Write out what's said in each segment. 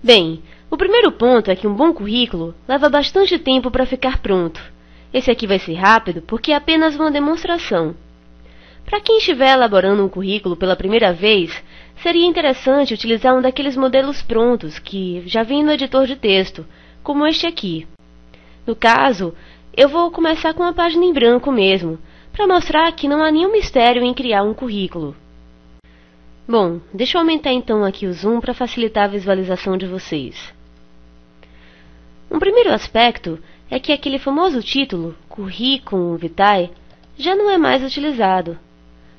Bem, o primeiro ponto é que um bom currículo leva bastante tempo para ficar pronto. Esse aqui vai ser rápido porque é apenas uma demonstração. Para quem estiver elaborando um currículo pela primeira vez, seria interessante utilizar um daqueles modelos prontos que já vem no editor de texto, como este aqui. No caso, eu vou começar com uma página em branco mesmo, para mostrar que não há nenhum mistério em criar um currículo. Bom, deixa eu aumentar então aqui o zoom para facilitar a visualização de vocês. Um primeiro aspecto é que aquele famoso título, Curriculum Vitae, já não é mais utilizado.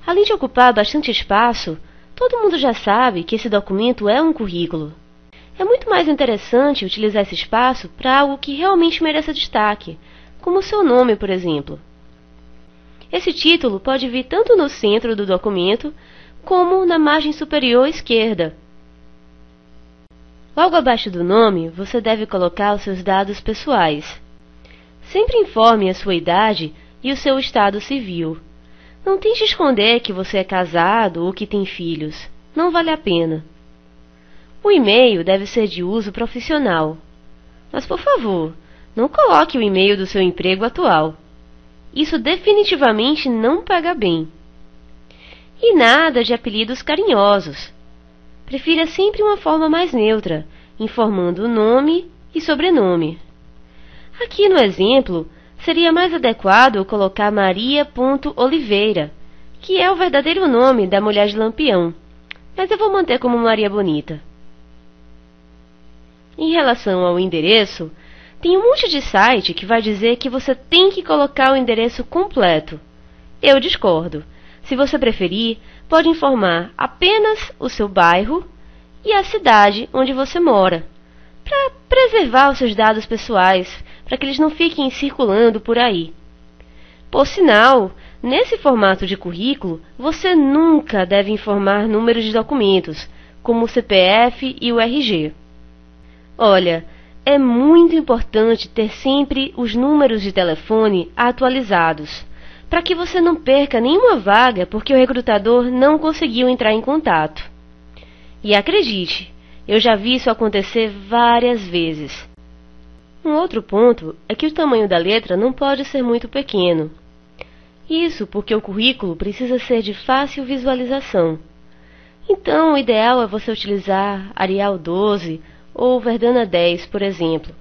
Além de ocupar bastante espaço, todo mundo já sabe que esse documento é um currículo. É muito mais interessante utilizar esse espaço para algo que realmente mereça destaque, como o seu nome, por exemplo. Esse título pode vir tanto no centro do documento, como na margem superior esquerda. Logo abaixo do nome, você deve colocar os seus dados pessoais. Sempre informe a sua idade e o seu estado civil. Não tente esconder que você é casado ou que tem filhos. Não vale a pena. O e-mail deve ser de uso profissional. Mas, por favor, não coloque o e-mail do seu emprego atual. Isso definitivamente não pega bem. E nada de apelidos carinhosos. Prefira sempre uma forma mais neutra, informando o nome e sobrenome. Aqui no exemplo, seria mais adequado colocar Maria.Oliveira, que é o verdadeiro nome da mulher de Lampião, mas eu vou manter como Maria Bonita. Em relação ao endereço, tem um monte de site que vai dizer que você tem que colocar o endereço completo. Eu discordo. Se você preferir, pode informar apenas o seu bairro e a cidade onde você mora, para preservar os seus dados pessoais, para que eles não fiquem circulando por aí. Por sinal, nesse formato de currículo, você nunca deve informar números de documentos, como o CPF e o RG. Olha, é muito importante ter sempre os números de telefone atualizados, para que você não perca nenhuma vaga porque o recrutador não conseguiu entrar em contato. E acredite, eu já vi isso acontecer várias vezes. Um outro ponto é que o tamanho da letra não pode ser muito pequeno. Isso porque o currículo precisa ser de fácil visualização. Então, o ideal é você utilizar Arial 12 ou Verdana 10, por exemplo.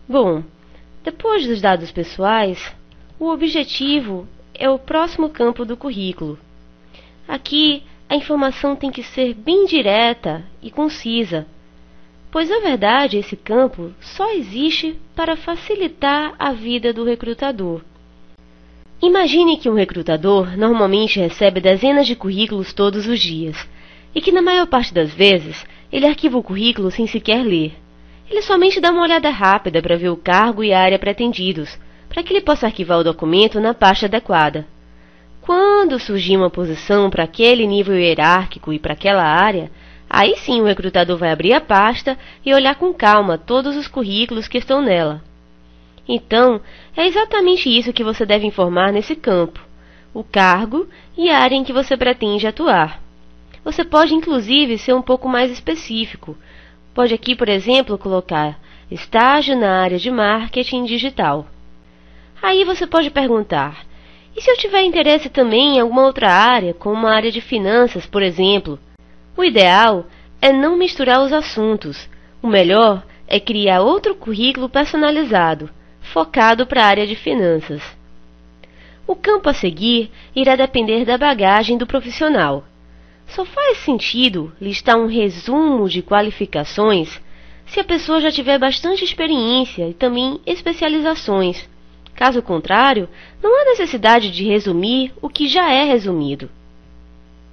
Bom, depois dos dados pessoais, o objetivo é o próximo campo do currículo. Aqui, a informação tem que ser bem direta e concisa, pois, na verdade, esse campo só existe para facilitar a vida do recrutador. Imagine que um recrutador normalmente recebe dezenas de currículos todos os dias, e que, na maior parte das vezes, ele arquiva o currículo sem sequer ler. Ele somente dá uma olhada rápida para ver o cargo e a área pretendidos, para que ele possa arquivar o documento na pasta adequada. Quando surgir uma posição para aquele nível hierárquico e para aquela área, aí sim o recrutador vai abrir a pasta e olhar com calma todos os currículos que estão nela. Então, é exatamente isso que você deve informar nesse campo: o cargo e a área em que você pretende atuar. Você pode inclusive ser um pouco mais específico. Pode aqui, por exemplo, colocar estágio na área de marketing digital. Aí você pode perguntar: e se eu tiver interesse também em alguma outra área, como a área de finanças, por exemplo? O ideal é não misturar os assuntos. O melhor é criar outro currículo personalizado, focado para a área de finanças. O campo a seguir irá depender da bagagem do profissional. Só faz sentido listar um resumo de qualificações se a pessoa já tiver bastante experiência e também especializações. Caso contrário, não há necessidade de resumir o que já é resumido.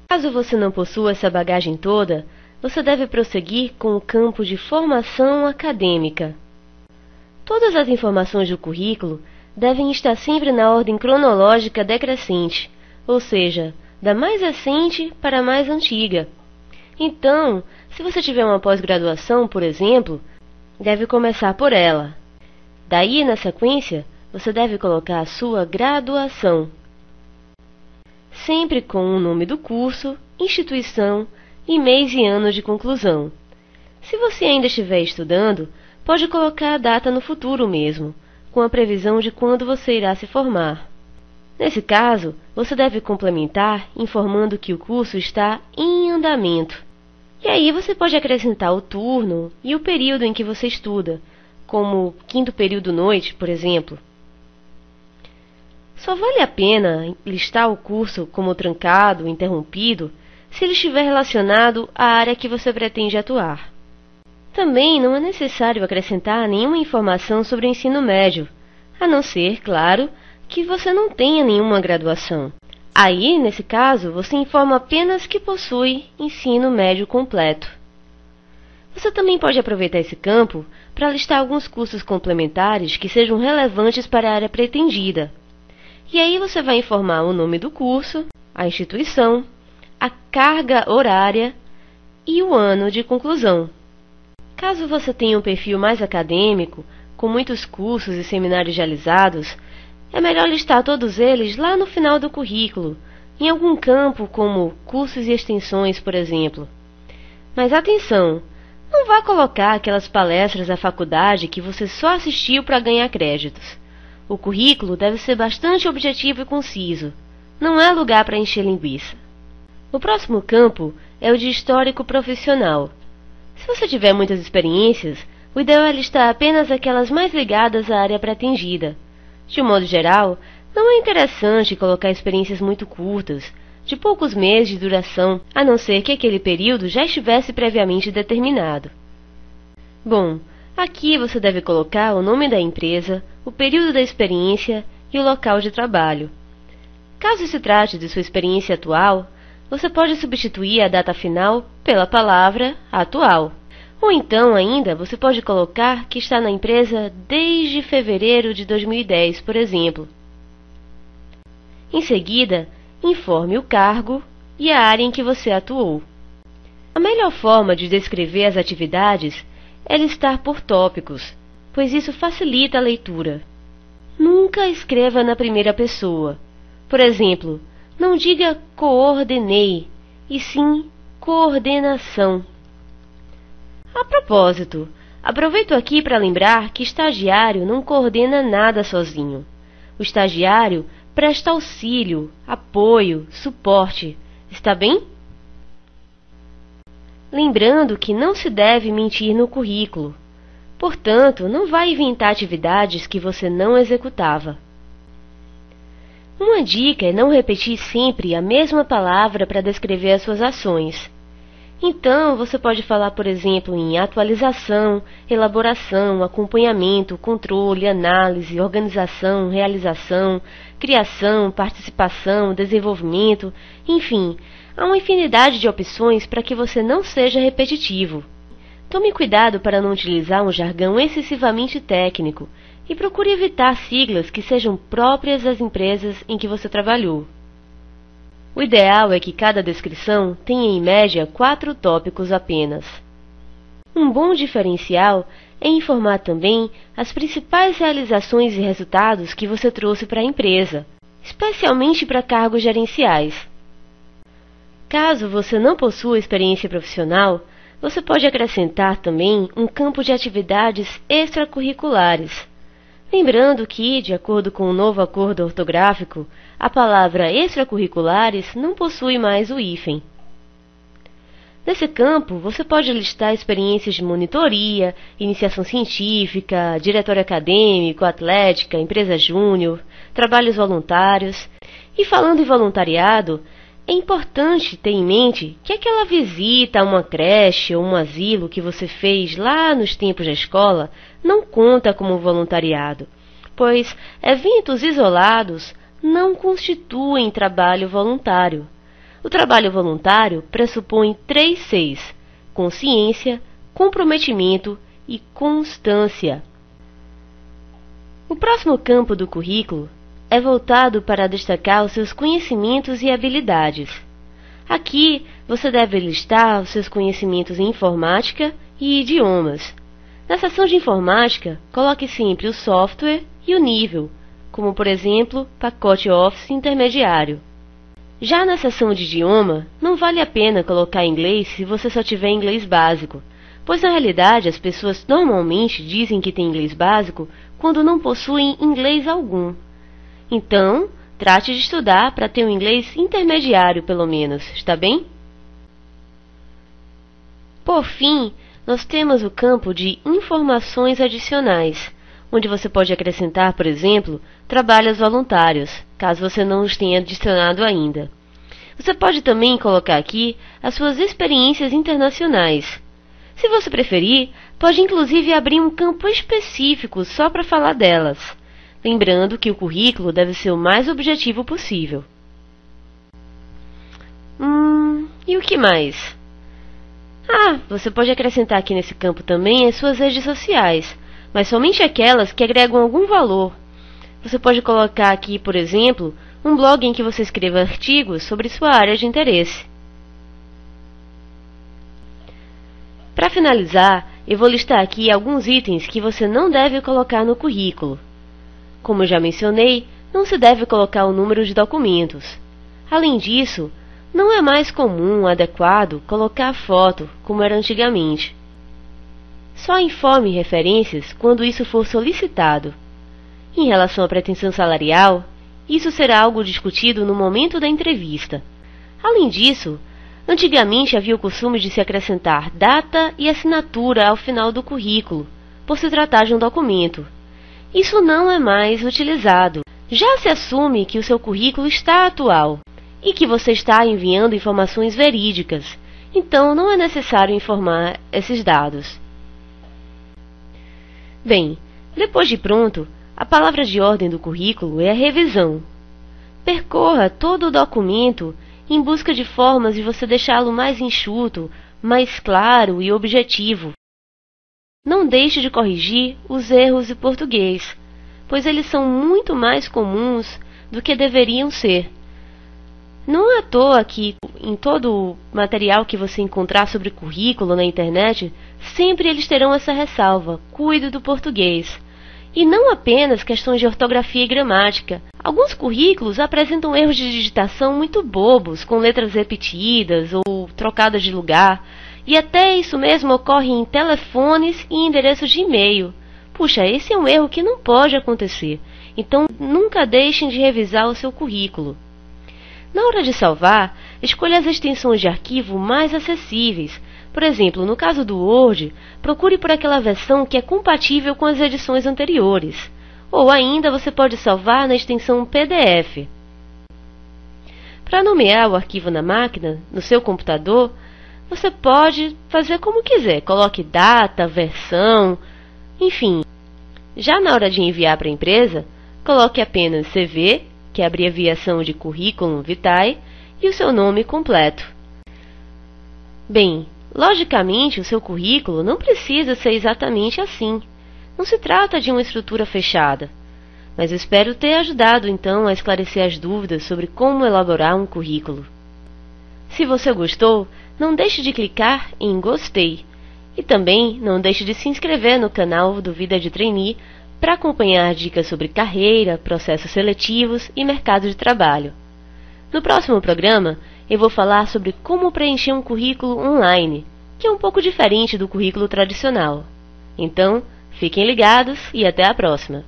Caso você não possua essa bagagem toda, você deve prosseguir com o campo de formação acadêmica. Todas as informações do currículo devem estar sempre na ordem cronológica decrescente, ou seja, da mais recente para a mais antiga. Então, se você tiver uma pós-graduação, por exemplo, deve começar por ela. Daí, na sequência, você deve colocar a sua graduação, sempre com o nome do curso, instituição e mês e ano de conclusão. Se você ainda estiver estudando, pode colocar a data no futuro mesmo, com a previsão de quando você irá se formar. Nesse caso, você deve complementar informando que o curso está em andamento. E aí você pode acrescentar o turno e o período em que você estuda, como quinto período noite, por exemplo. Só vale a pena listar o curso como trancado ou interrompido se ele estiver relacionado à área que você pretende atuar. Também não é necessário acrescentar nenhuma informação sobre o ensino médio, a não ser, claro, que você não tenha nenhuma graduação. Aí, nesse caso, você informa apenas que possui ensino médio completo. Você também pode aproveitar esse campo para listar alguns cursos complementares que sejam relevantes para a área pretendida. E aí você vai informar o nome do curso, a instituição, a carga horária e o ano de conclusão. Caso você tenha um perfil mais acadêmico, com muitos cursos e seminários realizados, é melhor listar todos eles lá no final do currículo, em algum campo como cursos e extensões, por exemplo. Mas atenção! Não vá colocar aquelas palestras da faculdade que você só assistiu para ganhar créditos. O currículo deve ser bastante objetivo e conciso. Não é lugar para encher linguiça. O próximo campo é o de histórico profissional. Se você tiver muitas experiências, o ideal é listar apenas aquelas mais ligadas à área pretendida. De um modo geral, não é interessante colocar experiências muito curtas, de poucos meses de duração, a não ser que aquele período já estivesse previamente determinado. Bom, aqui você deve colocar o nome da empresa, o período da experiência e o local de trabalho. Caso se trate de sua experiência atual, você pode substituir a data final pela palavra atual. Ou então, ainda, você pode colocar que está na empresa desde fevereiro de 2010, por exemplo. Em seguida, informe o cargo e a área em que você atuou. A melhor forma de descrever as atividades é listar por tópicos, pois isso facilita a leitura. Nunca escreva na primeira pessoa. Por exemplo, não diga coordenei, e sim coordenação. A propósito, aproveito aqui para lembrar que estagiário não coordena nada sozinho. O estagiário presta auxílio, apoio, suporte. Está bem? Lembrando que não se deve mentir no currículo. Portanto, não vá inventar atividades que você não executava. Uma dica é não repetir sempre a mesma palavra para descrever as suas ações. Então, você pode falar, por exemplo, em atualização, elaboração, acompanhamento, controle, análise, organização, realização, criação, participação, desenvolvimento, enfim, há uma infinidade de opções para que você não seja repetitivo. Tome cuidado para não utilizar um jargão excessivamente técnico e procure evitar siglas que sejam próprias das empresas em que você trabalhou. O ideal é que cada descrição tenha em média 4 tópicos apenas. Um bom diferencial é informar também as principais realizações e resultados que você trouxe para a empresa, especialmente para cargos gerenciais. Caso você não possua experiência profissional, você pode acrescentar também um campo de atividades extracurriculares. Lembrando que, de acordo com o novo acordo ortográfico, a palavra extracurriculares não possui mais o hífen. Nesse campo, você pode listar experiências de monitoria, iniciação científica, diretório acadêmico, atlética, empresa júnior, trabalhos voluntários. E falando em voluntariado, é importante ter em mente que aquela visita a uma creche ou um asilo que você fez lá nos tempos da escola não conta como voluntariado, pois eventos isolados não constituem trabalho voluntário. O trabalho voluntário pressupõe 3 Cs: consciência, comprometimento e constância. O próximo campo do currículo é voltado para destacar os seus conhecimentos e habilidades. Aqui, você deve listar os seus conhecimentos em informática e idiomas. Na seção de informática, coloque sempre o software e o nível, como por exemplo, pacote Office intermediário. Já na seção de idioma, não vale a pena colocar inglês se você só tiver inglês básico, pois na realidade as pessoas normalmente dizem que têm inglês básico quando não possuem inglês algum. Então, trate de estudar para ter um inglês intermediário pelo menos, está bem? Por fim, nós temos o campo de informações adicionais, onde você pode acrescentar, por exemplo, trabalhos voluntários, caso você não os tenha adicionado ainda. Você pode também colocar aqui as suas experiências internacionais. Se você preferir, pode inclusive abrir um campo específico só para falar delas, lembrando que o currículo deve ser o mais objetivo possível. E o que mais? Você pode acrescentar aqui nesse campo também as suas redes sociais, mas somente aquelas que agregam algum valor. Você pode colocar aqui, por exemplo, um blog em que você escreva artigos sobre sua área de interesse. Para finalizar, eu vou listar aqui alguns itens que você não deve colocar no currículo. Como eu já mencionei, não se deve colocar o número de documentos. Além disso, não é mais comum ou adequado colocar foto, como era antigamente. Só informe referências quando isso for solicitado. Em relação à pretensão salarial, isso será algo discutido no momento da entrevista. Além disso, antigamente havia o costume de se acrescentar data e assinatura ao final do currículo, por se tratar de um documento. Isso não é mais utilizado. Já se assume que o seu currículo está atual e que você está enviando informações verídicas, então não é necessário informar esses dados. Bem, depois de pronto, a palavra de ordem do currículo é a revisão. Percorra todo o documento em busca de formas de você deixá-lo mais enxuto, mais claro e objetivo. Não deixe de corrigir os erros de português, pois eles são muito mais comuns do que deveriam ser. Não é à toa que, em todo o material que você encontrar sobre currículo na internet, sempre eles terão essa ressalva: cuide do português. E não apenas questões de ortografia e gramática. Alguns currículos apresentam erros de digitação muito bobos, com letras repetidas ou trocadas de lugar, e até isso mesmo ocorre em telefones e endereços de e-mail. Puxa, esse é um erro que não pode acontecer, então nunca deixem de revisar o seu currículo. Na hora de salvar, escolha as extensões de arquivo mais acessíveis. Por exemplo, no caso do Word, procure por aquela versão que é compatível com as edições anteriores. Ou ainda você pode salvar na extensão PDF. Para nomear o arquivo na máquina, no seu computador, você pode fazer como quiser. Coloque data, versão, enfim. Já na hora de enviar para a empresa, coloque apenas CV, que é a abreviação de Curriculum Vitae, e o seu nome completo. Bem, logicamente, o seu currículo não precisa ser exatamente assim. Não se trata de uma estrutura fechada. Mas eu espero ter ajudado, então, a esclarecer as dúvidas sobre como elaborar um currículo. Se você gostou, não deixe de clicar em Gostei. E também não deixe de se inscrever no canal do Vida de Trainee para acompanhar dicas sobre carreira, processos seletivos e mercado de trabalho. No próximo programa, eu vou falar sobre como preencher um currículo online, que é um pouco diferente do currículo tradicional. Então, fiquem ligados e até a próxima!